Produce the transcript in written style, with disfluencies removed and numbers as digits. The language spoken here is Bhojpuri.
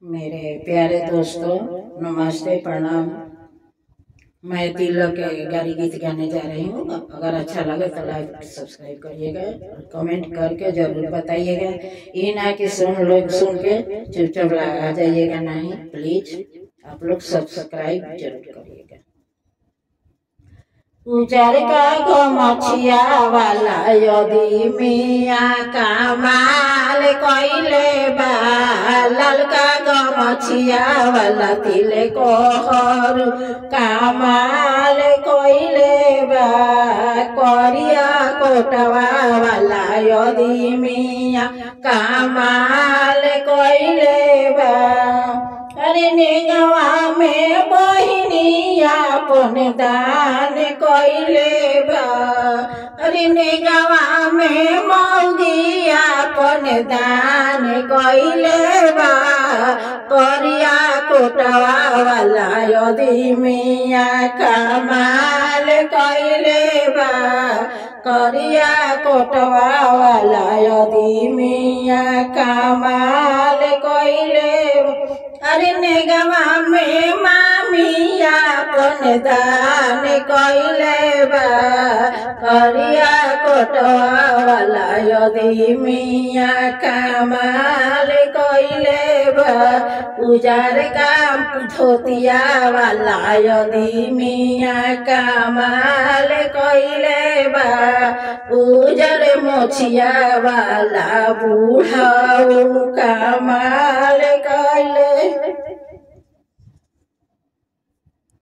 मेरे प्यारे दोस्तों, नमस्ते, प्रणाम। मैं तिलक के गारी गीत गाने जा रही हूँ। अगर अच्छा लगे तो लाइक सब्सक्राइब करिएगा और कमेंट करके जरूर बताइएगा। ये ना कि सुन के चुपचाप आ जाइएगा, नहीं, प्लीज आप लोग सब्सक्राइब जरूर करिएगा। उजर का गमछिया वाला यदि मिया कमाल कइले बा, ललका गमछिया वाला तिले कोहर कमाल कइले बा, करिया कोटवा वाला यदि मिया कमाल कइले बा। अरे नेगवा में बहिनिया अपन दान कइले बा, अरे नेगवा में मौगिया अपन दान कइले बा, करिया कोटवा वाला यदि मिया कमाल कइले बा, करिया कोटवा वाला यदि मिया कमाल कइले बा। अरे नेगवा में मामिया अपन दान कइले बा, करिया कोटवा वाला यदि मिया कमाल कइले बा, उजार का धोतिया वाला यदि मिया कमाल कइले बा, उजर मोछिया वाला बूढ़ा कमाल कइले।